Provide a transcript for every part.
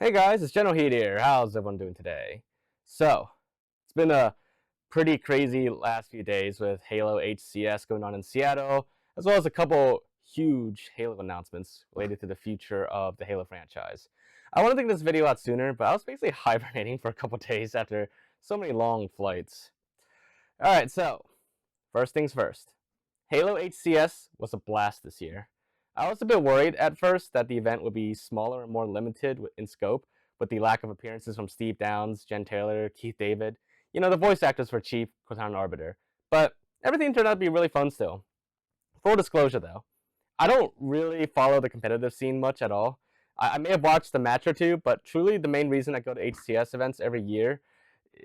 Hey guys, it's Generalkidd here. How's everyone doing today? So, it's been a pretty crazy last few days with Halo HCS going on in Seattle, as well as a couple huge Halo announcements related to the future of the Halo franchise. I wanted to get this video out sooner, but I was basically hibernating for a couple days after so many long flights. Alright, so, first things first. Halo HCS was a blast this year. I was a bit worried at first that the event would be smaller and more limited in scope, with the lack of appearances from Steve Downes, Jen Taylor, Keith David, the voice actors for Chief, Cortana, and Arbiter. But everything turned out to be really fun still. Full disclosure though, I don't really follow the competitive scene much at all. I may have watched a match or two, but truly the main reason I go to HCS events every year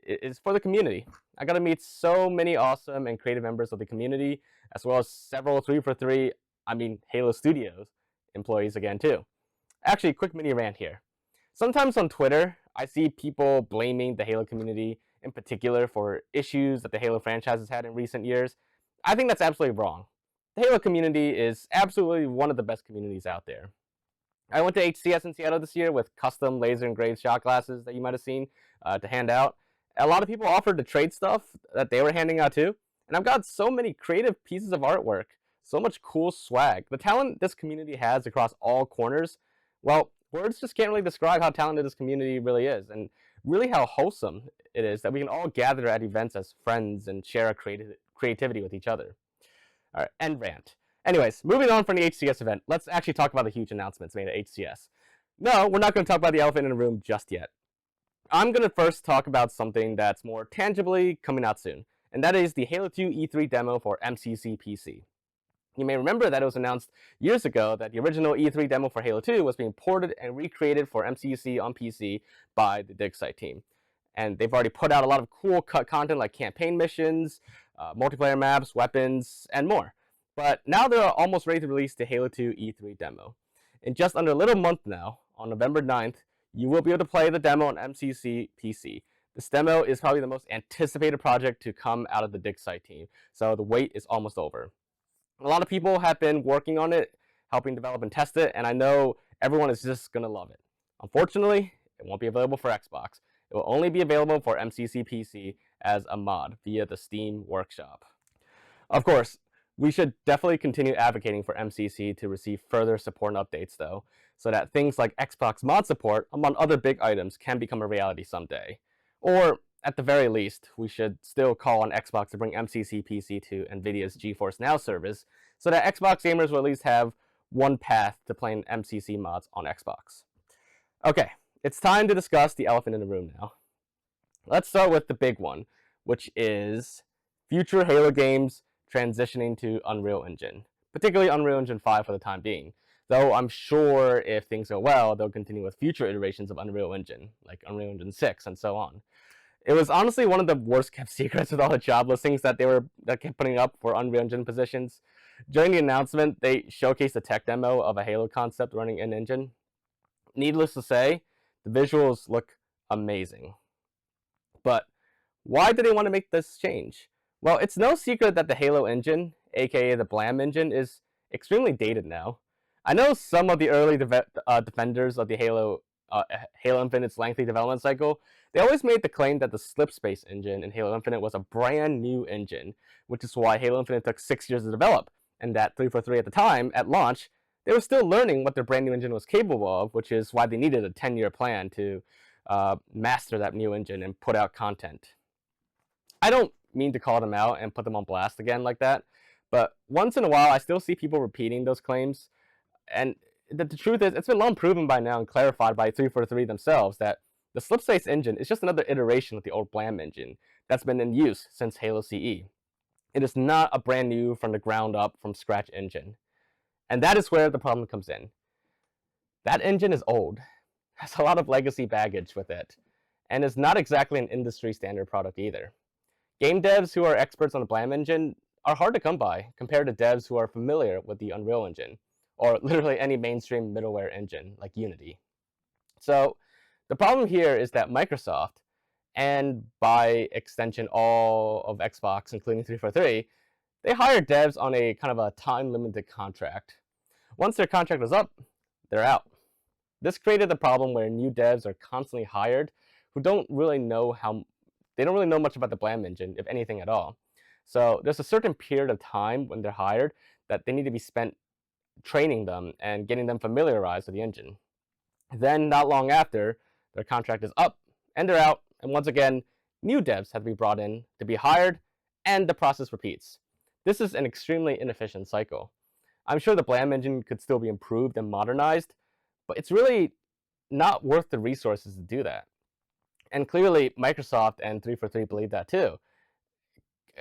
is for the community. I got to meet so many awesome and creative members of the community, as well as several 343, Halo Studios employees again too. Actually, quick mini rant here. Sometimes on Twitter, I see people blaming the Halo community in particular for issues that the Halo franchise has had in recent years. I think that's absolutely wrong. The Halo community is absolutely one of the best communities out there. I went to HCS in Seattle this year with custom laser engraved shot glasses that you might have seen to hand out. A lot of people offered to trade stuff that they were handing out too. And I've got so many creative pieces of artwork, so much cool swag. The talent this community has across all corners, well, words just can't really describe how talented this community really is, and really how wholesome it is that we can all gather at events as friends and share our creativity with each other. All right, end rant. Anyways, moving on from the HCS event, let's actually talk about the huge announcements made at HCS. No, we're not going to talk about the elephant in the room just yet. I'm going to first talk about something that's more tangibly coming out soon, and that is the Halo 2 E3 demo for MCC PC. You may remember that it was announced years ago that the original E3 demo for Halo 2 was being ported and recreated for MCC on PC by the Dig Site team. And they've already put out a lot of cool cut content like campaign missions, multiplayer maps, weapons, and more. But now they're almost ready to release the Halo 2 E3 demo. In just under a little month now, on November 9th, you will be able to play the demo on MCC PC. This demo is probably the most anticipated project to come out of the Dig Site team, so the wait is almost over. A lot of people have been working on it, helping develop and test it, and I know everyone is just going to love it. Unfortunately, it won't be available for Xbox. It will only be available for MCC PC as a mod via the Steam Workshop. Of course, we should definitely continue advocating for MCC to receive further support and updates, though, so that things like Xbox mod support, among other big items, can become a reality someday. Or, at the very least, we should still call on Xbox to bring MCC PC to NVIDIA's GeForce Now service, so that Xbox gamers will at least have one path to playing MCC mods on Xbox. Okay, it's time to discuss the elephant in the room now. Let's start with the big one, which is future Halo games transitioning to Unreal Engine, particularly Unreal Engine 5 for the time being. Though I'm sure if things go well, they'll continue with future iterations of Unreal Engine, like Unreal Engine 6 and so on. It was honestly one of the worst kept secrets with all the job listings that kept putting up for Unreal Engine positions. During the announcement, they showcased a tech demo of a Halo concept running in Engine. Needless to say, the visuals look amazing. But why did they want to make this change? Well, it's no secret that the Halo engine, aka the Blam engine, is extremely dated now. I know some of the early defenders of the Halo Infinite's lengthy development cycle, they always made the claim that the Slipspace engine in Halo Infinite was a brand new engine, which is why Halo Infinite took 6 years to develop, and that 343 at the time, at launch, they were still learning what their brand new engine was capable of, which is why they needed a 10-year plan to master that new engine and put out content. I don't mean to call them out and put them on blast again like that, but once in a while I still see people repeating those claims, and the truth is, it's been long proven by now and clarified by 343 themselves that the Slipspace engine is just another iteration of the old Blam engine that's been in use since Halo CE. It is not a brand new from the ground up from scratch engine. And that is where the problem comes in. That engine is old, has a lot of legacy baggage with it, and is not exactly an industry standard product either. Game devs who are experts on the Blam engine are hard to come by compared to devs who are familiar with the Unreal Engine, or literally any mainstream middleware engine like Unity. So the problem here is that Microsoft, and by extension all of Xbox, including 343, they hire devs on a kind of a time-limited contract. Once their contract is up, they're out. This created the problem where new devs are constantly hired who they don't really know much about the Blam engine, if anything at all. So there's a certain period of time when they're hired that they need to be spent training them and getting them familiarized with the engine. Then, not long after, their contract is up and they're out, and once again, new devs have to be brought in to be hired, and the process repeats. This is an extremely inefficient cycle. I'm sure the Blam engine could still be improved and modernized, but it's really not worth the resources to do that. And clearly, Microsoft and 343 believe that too.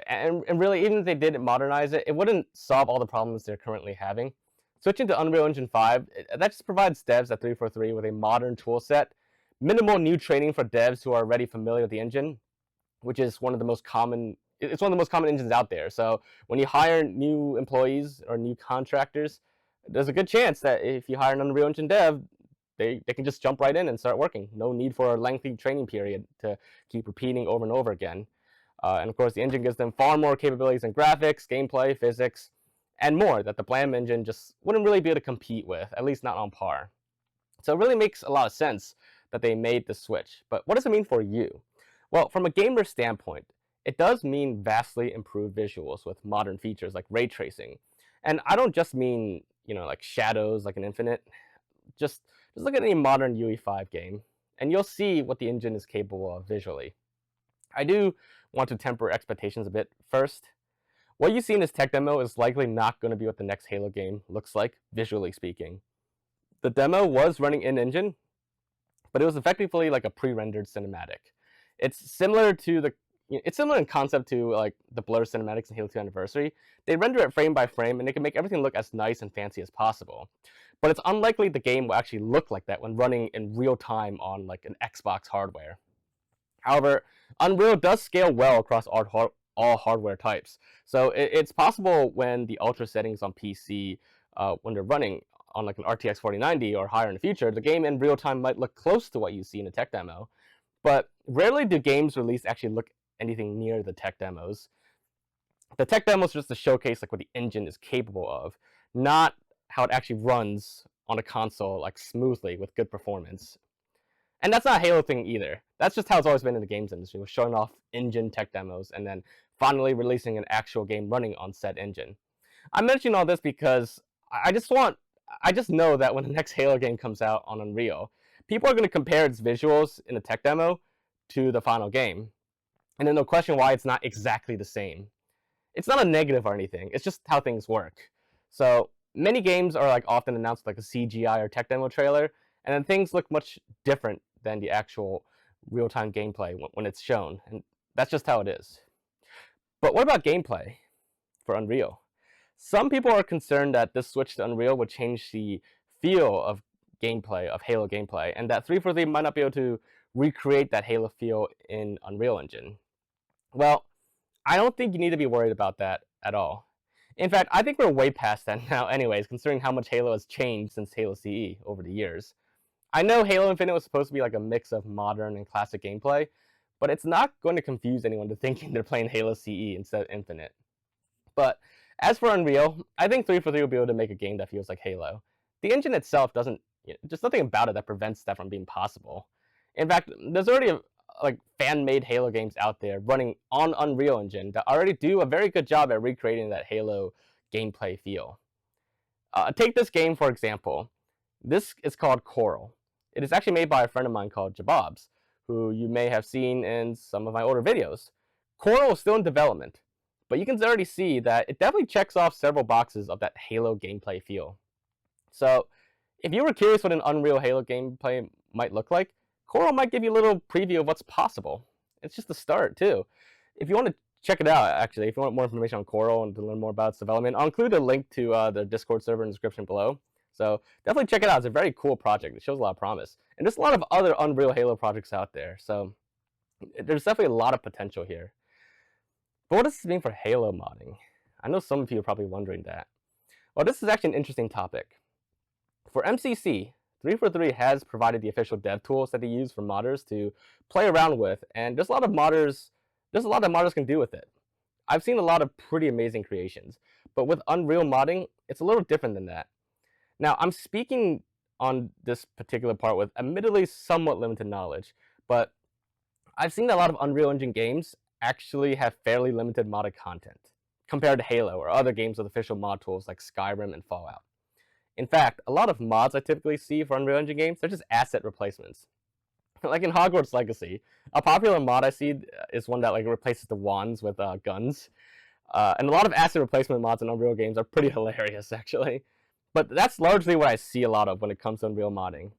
And really, even if they did modernize it, it wouldn't solve all the problems they're currently having. Switching to Unreal Engine 5, that just provides devs at 343 with a modern tool set, minimal new training for devs who are already familiar with the engine, which is one of the most common engines out there. So when you hire new employees or new contractors, there's a good chance that if you hire an Unreal Engine dev, they can just jump right in and start working. No need for a lengthy training period to keep repeating over and over again. And of course, the engine gives them far more capabilities in graphics, gameplay, physics, and more that the Blam engine just wouldn't really be able to compete with, at least not on par. So it really makes a lot of sense that they made the switch. But what does it mean for you? Well, from a gamer standpoint, it does mean vastly improved visuals with modern features like ray tracing. And I don't just mean, like shadows like an Infinite. Just look at any modern UE5 game, and you'll see what the engine is capable of visually. I do want to temper expectations a bit first. What you see in this tech demo is likely not going to be what the next Halo game looks like, visually speaking. The demo was running in-engine, but it was effectively like a pre-rendered cinematic. It's similar in concept to like the blur cinematics in Halo 2 Anniversary. They render it frame by frame, and they can make everything look as nice and fancy as possible. But it's unlikely the game will actually look like that when running in real time on like an Xbox hardware. However, Unreal does scale well across all hardware types. So it's possible when the ultra settings on PC, when they're running on like an RTX 4090 or higher in the future, the game in real time might look close to what you see in a tech demo. But rarely do games released actually look anything near the tech demos. The tech demos are just to showcase like what the engine is capable of, not how it actually runs on a console like smoothly with good performance. And that's not a Halo thing either. That's just how it's always been in the games industry, with showing off engine tech demos and then finally releasing an actual game running on said engine. I'm mentioning all this because I just know that when the next Halo game comes out on Unreal, people are going to compare its visuals in a tech demo to the final game, and then they'll question why it's not exactly the same. It's not a negative or anything. It's just how things work. So many games are like often announced like a CGI or tech demo trailer, and then things look much different than the actual real-time gameplay when it's shown, and that's just how it is. But what about gameplay for Unreal? Some people are concerned that this switch to Unreal would change the feel of gameplay, of Halo gameplay, and that 343 might not be able to recreate that Halo feel in Unreal Engine. Well, I don't think you need to be worried about that at all. In fact, I think we're way past that now anyways, considering how much Halo has changed since Halo CE over the years. I know Halo Infinite was supposed to be like a mix of modern and classic gameplay, but it's not going to confuse anyone to thinking they're playing Halo CE instead of Infinite. But as for Unreal, I think 343 will be able to make a game that feels like Halo. The engine itself doesn't, just nothing about it that prevents that from being possible. In fact, there's already like fan-made Halo games out there running on Unreal Engine that already do a very good job at recreating that Halo gameplay feel. Take this game for example. This is called Coral. It is actually made by a friend of mine called Jabobs, who you may have seen in some of my older videos. Coral is still in development, but you can already see that it definitely checks off several boxes of that Halo gameplay feel. So if you were curious what an Unreal Halo gameplay might look like, Coral might give you a little preview of what's possible. It's just the start too. If you want to check it out, actually, if you want more information on Coral and to learn more about its development, I'll include a link to the Discord server in the description below. So definitely check it out. It's a very cool project. It shows a lot of promise. And there's a lot of other Unreal Halo projects out there. So there's definitely a lot of potential here. But what does this mean for Halo modding? I know some of you are probably wondering that. Well, this is actually an interesting topic. For MCC, 343 has provided the official dev tools that they use for modders to play around with, and there's a lot that modders can do with it. I've seen a lot of pretty amazing creations, but with Unreal modding, it's a little different than that. Now, I'm speaking on this particular part with admittedly somewhat limited knowledge, but I've seen that a lot of Unreal Engine games actually have fairly limited modded content compared to Halo or other games with official mod tools like Skyrim and Fallout. In fact, a lot of mods I typically see for Unreal Engine games, they're just asset replacements. Like in Hogwarts Legacy, a popular mod I see is one that like replaces the wands with guns. And a lot of asset replacement mods in Unreal games are pretty hilarious, actually. But that's largely what I see a lot of when it comes to Unreal modding.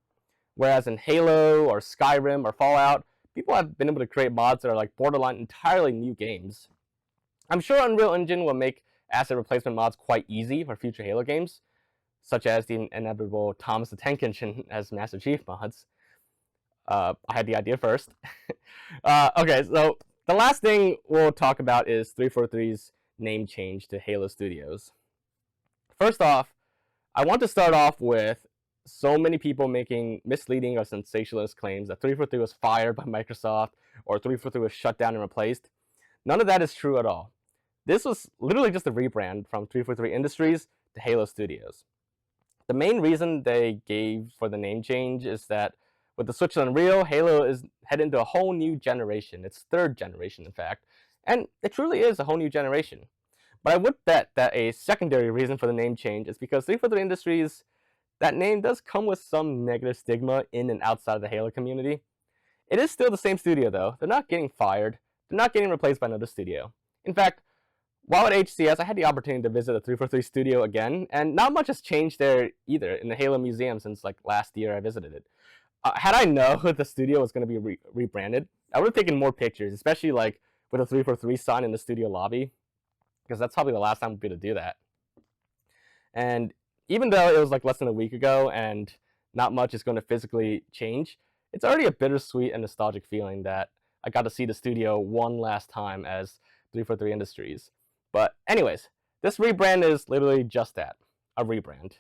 Whereas in Halo or Skyrim or Fallout, people have been able to create mods that are like borderline entirely new games. I'm sure Unreal Engine will make asset replacement mods quite easy for future Halo games, such as the inevitable Thomas the Tank Engine as Master Chief mods. I had the idea first. Okay, so the last thing we'll talk about is 343's name change to Halo Studios. First off, I want to start off with so many people making misleading or sensationalist claims that 343 was fired by Microsoft or 343 was shut down and replaced. None of that is true at all. This was literally just a rebrand from 343 Industries to Halo Studios. The main reason they gave for the name change is that with the switch to Unreal, Halo is headed into a whole new generation. It's third generation, in fact. And it truly is a whole new generation. But I would bet that a secondary reason for the name change is because 343 Industries, that name does come with some negative stigma in and outside of the Halo community. It is still the same studio, though. They're not getting fired. They're not getting replaced by another studio. In fact, while at HCS, I had the opportunity to visit the 343 studio again, and not much has changed there either in the Halo Museum since like last year I visited it. Had I known that the studio was going to be rebranded, I would have taken more pictures, especially like with a 343 sign in the studio lobby, because that's probably the last time we'd be able to do that. And even though it was like less than a week ago and not much is going to physically change, it's already a bittersweet and nostalgic feeling that I got to see the studio one last time as 343 Industries. But anyways, this rebrand is literally just that, a rebrand.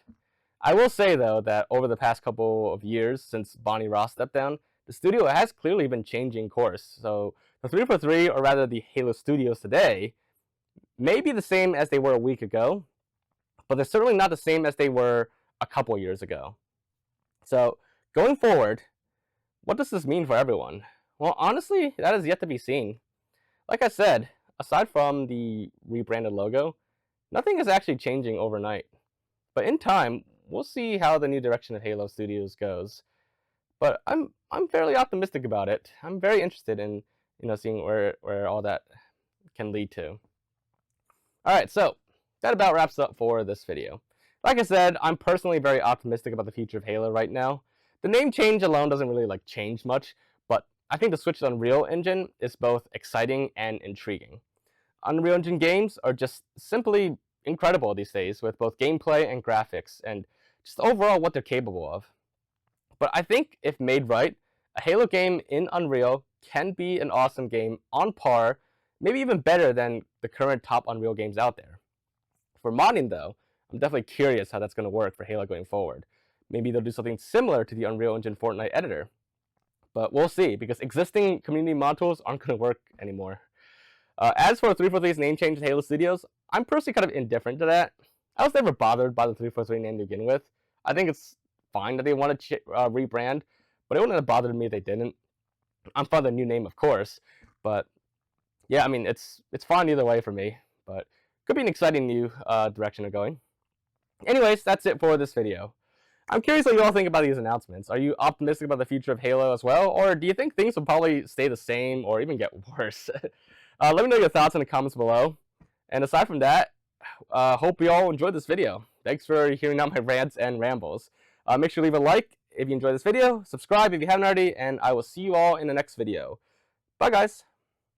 I will say, though, that over the past couple of years since Bonnie Ross stepped down, the studio has clearly been changing course. So the 343, or rather the Halo Studios today, may be the same as they were a week ago, but they're certainly not the same as they were a couple years ago. So going forward, what does this mean for everyone? Well, honestly, that is yet to be seen. Like I said, aside from the rebranded logo, nothing is actually changing overnight. But in time, we'll see how the new direction of Halo Studios goes. But I'm fairly optimistic about it. I'm very interested in seeing where all that can lead to. Alright, so that about wraps up for this video. Like I said, I'm personally very optimistic about the future of Halo right now. The name change alone doesn't really change much, but I think the switch to Unreal Engine is both exciting and intriguing. Unreal Engine games are just simply incredible these days with both gameplay and graphics and just overall what they're capable of. But I think if made right, a Halo game in Unreal can be an awesome game on par, maybe even better than the current top Unreal games out there. For modding though, I'm definitely curious how that's going to work for Halo going forward. Maybe they'll do something similar to the Unreal Engine Fortnite editor. But we'll see, because existing community mod tools aren't going to work anymore. As for 343's name change to Halo Studios, I'm personally kind of indifferent to that. I was never bothered by the 343 name to begin with. I think it's fine that they want to rebrand, but it wouldn't have bothered me if they didn't. I'm fine with the new name, of course, but yeah, I mean, it's fine either way for me, but could be an exciting new direction of going. Anyways, that's it for this video. I'm curious what you all think about these announcements. Are you optimistic about the future of Halo as well, or do you think things will probably stay the same or even get worse? Let me know your thoughts in the comments below. And aside from that, hope you all enjoyed this video. Thanks for hearing out my rants and rambles. Make sure to leave a like if you enjoyed this video, subscribe if you haven't already, and I will see you all in the next video. Bye, guys.